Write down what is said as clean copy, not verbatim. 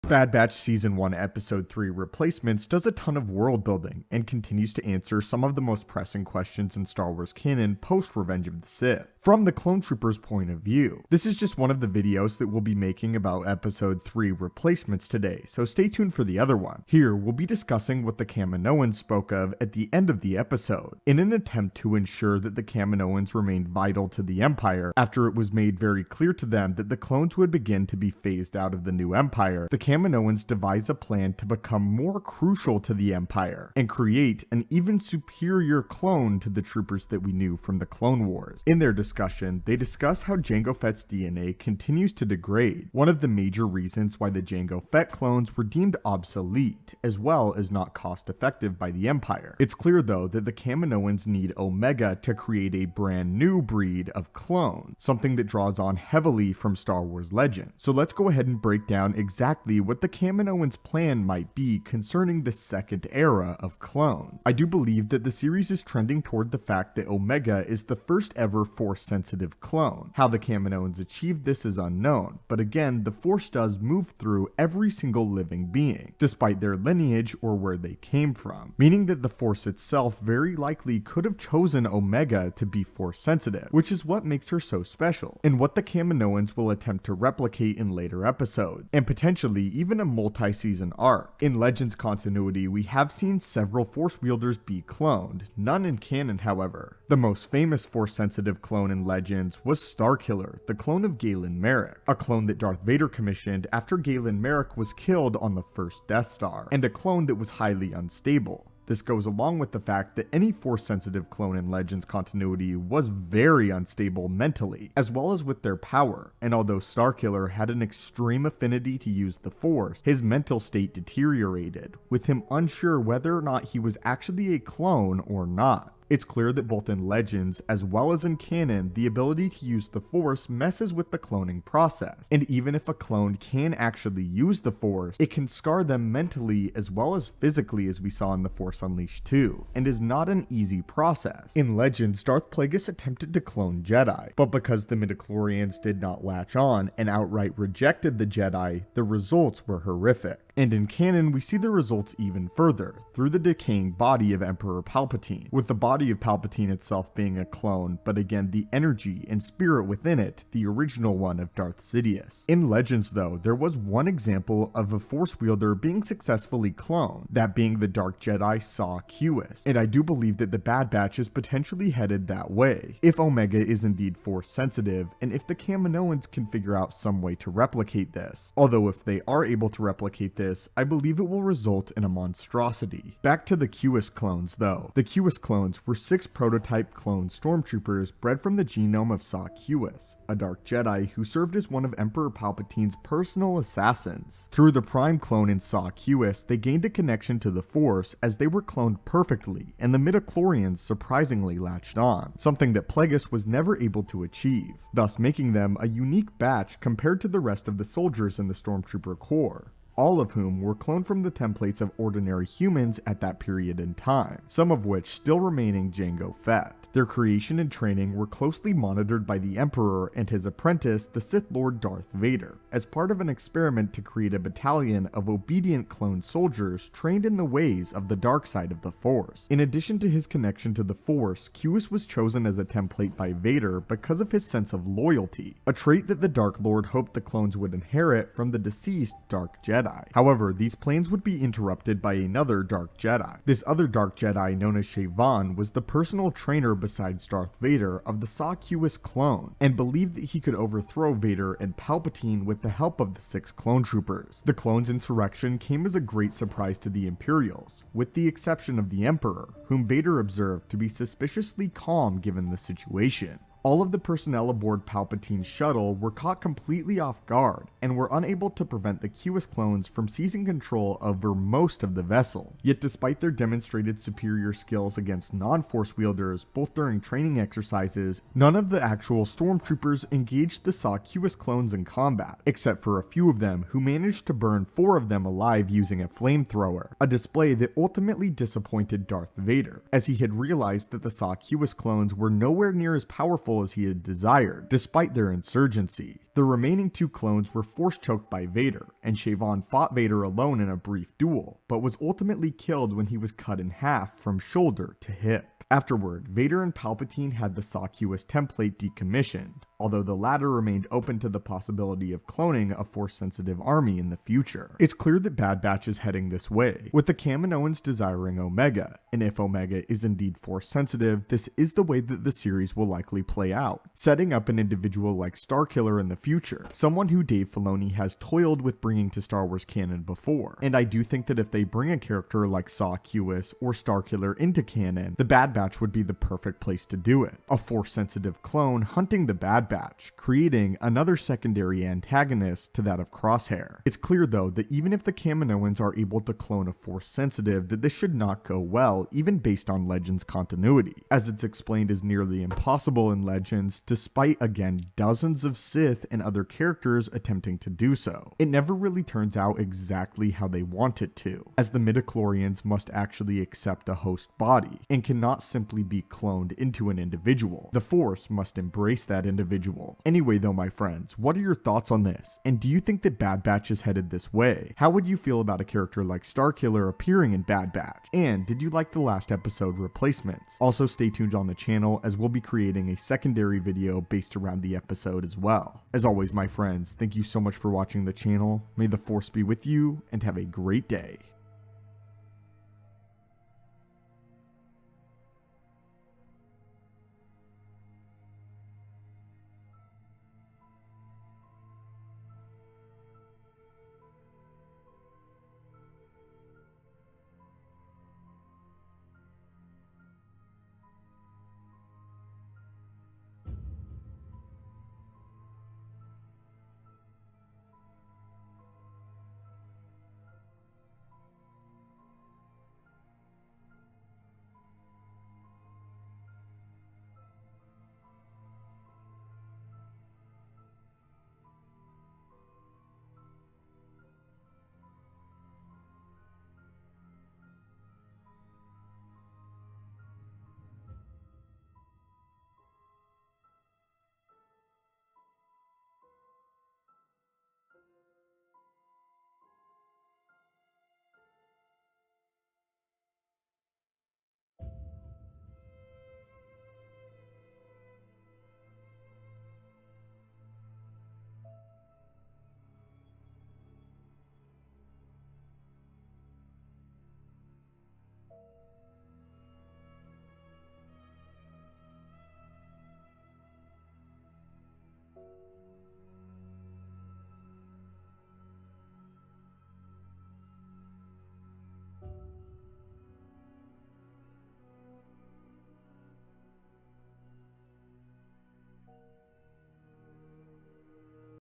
Bad Batch Season 1 Episode 3 Replacements does a ton of world building and continues to answer some of the most pressing questions in Star Wars canon post Revenge of the Sith, from the Clone Troopers' point of view. This is just one of the videos that we'll be making about Episode 3 Replacements today, so stay tuned for the other one. Here, we'll be discussing what the Kaminoans spoke of at the end of the episode, in an attempt to ensure that the Kaminoans remained vital to the Empire after it was made very clear to them that the clones would begin to be phased out of the new Empire. The Kaminoans devise a plan to become more crucial to the Empire and create an even superior clone to the troopers that we knew from the Clone Wars. In their discussion, they discuss how Jango Fett's DNA continues to degrade, one of the major reasons why the Jango Fett clones were deemed obsolete, as well as not cost-effective by the Empire. It's clear though that the Kaminoans need Omega to create a brand new breed of clone, something that draws on heavily from Star Wars legend. So let's go ahead and break down exactly what the Kaminoans' plan might be concerning the second era of clone. I do believe that the series is trending toward the fact that Omega is the first ever Force-sensitive clone. How the Kaminoans achieved this is unknown, but again, the Force does move through every single living being, despite their lineage or where they came from, meaning that the Force itself very likely could have chosen Omega to be Force-sensitive, which is what makes her so special, and what the Kaminoans will attempt to replicate in later episodes, and potentially even a multi-season arc. In Legends continuity, we have seen several Force wielders be cloned, none in canon however. The most famous Force-sensitive clone in Legends was Starkiller, the clone of Galen Marek, a clone that Darth Vader commissioned after Galen Marek was killed on the first Death Star, and a clone that was highly unstable. This goes along with the fact that any Force-sensitive clone in Legends continuity was very unstable mentally, as well as with their power, and although Starkiller had an extreme affinity to use the Force, his mental state deteriorated, with him unsure whether or not he was actually a clone or not. It's clear that both in Legends as well as in canon, the ability to use the Force messes with the cloning process, and even if a clone can actually use the Force, it can scar them mentally as well as physically, as we saw in The Force Unleashed 2, and is not an easy process. In Legends, Darth Plagueis attempted to clone Jedi, but because the midichlorians did not latch on and outright rejected the Jedi, the results were horrific. And in canon, we see the results even further, through the decaying body of Emperor Palpatine, with the body of Palpatine itself being a clone, but again the energy and spirit within it, the original one of Darth Sidious. In Legends though, there was one example of a Force wielder being successfully cloned, that being the Dark Jedi Saw Cuis, and I do believe that the Bad Batch is potentially headed that way, if Omega is indeed Force sensitive, and if the Kaminoans can figure out some way to replicate this. Although if they are able to replicate this, I believe it will result in a monstrosity. Back to the Cuis clones though. The Cuis clones were 6 prototype clone stormtroopers bred from the genome of Saw Cuis, a Dark Jedi who served as one of Emperor Palpatine's personal assassins. Through the Prime clone in Saw Cuis, they gained a connection to the Force as they were cloned perfectly, and the midichlorians surprisingly latched on, something that Plagueis was never able to achieve, thus making them a unique batch compared to the rest of the soldiers in the Stormtrooper Corps, all of whom were cloned from the templates of ordinary humans at that period in time, some of which still remaining Jango Fett. Their creation and training were closely monitored by the Emperor and his apprentice, the Sith Lord Darth Vader, as part of an experiment to create a battalion of obedient clone soldiers trained in the ways of the dark side of the Force. In addition to his connection to the Force, Cuis was chosen as a template by Vader because of his sense of loyalty, a trait that the Dark Lord hoped the clones would inherit from the deceased Dark Jedi. However, these plans would be interrupted by another Dark Jedi. This other Dark Jedi, known as Shevan, was the personal trainer besides Darth Vader of the Saw Cuis clone, and believed that he could overthrow Vader and Palpatine with the help of the 6 clone troopers. The clones' insurrection came as a great surprise to the Imperials, with the exception of the Emperor, whom Vader observed to be suspiciously calm given the situation. All of the personnel aboard Palpatine's shuttle were caught completely off guard and were unable to prevent the Cuis clones from seizing control over most of the vessel. Yet despite their demonstrated superior skills against non-Force wielders, both during training exercises, none of the actual stormtroopers engaged the Saw Cuis clones in combat, except for a few of them who managed to burn 4 of them alive using a flamethrower, a display that ultimately disappointed Darth Vader, as he had realized that the Saw Cuis clones were nowhere near as powerful powerful as he had desired, despite their insurgency. The remaining 2 clones were force choked by Vader, and Shavon fought Vader alone in a brief duel, but was ultimately killed when he was cut in half from shoulder to hip. Afterward, Vader and Palpatine had the Saw Cuis template decommissioned, although the latter remained open to the possibility of cloning a Force-sensitive army in the future. It's clear that Bad Batch is heading this way, with the Kaminoans desiring Omega, and if Omega is indeed Force-sensitive, this is the way that the series will likely play out, setting up an individual like Starkiller in the future, someone who Dave Filoni has toiled with bringing to Star Wars canon before. And I do think that if they bring a character like Saw Cuis or Starkiller into canon, the Bad Batch would be the perfect place to do it. A Force-sensitive clone hunting the Bad Batch, creating another secondary antagonist to that of Crosshair. It's clear though that even if the Kaminoans are able to clone a Force-sensitive, that this should not go well, even based on Legends continuity, as it's explained as nearly impossible in Legends, despite again dozens of Sith and other characters attempting to do so. It never really turns out exactly how they want it to, as the midichlorians must actually accept a host body, and cannot simply be cloned into an individual. The Force must embrace that individual. Anyway though, my friends, what are your thoughts on this? And do you think that Bad Batch is headed this way? How would you feel about a character like Starkiller appearing in Bad Batch? And did you like the last episode replacements? Also stay tuned on the channel, as we'll be creating a secondary video based around the episode as well. As always, my friends, thank you so much for watching the channel. May the Force be with you, and have a great day.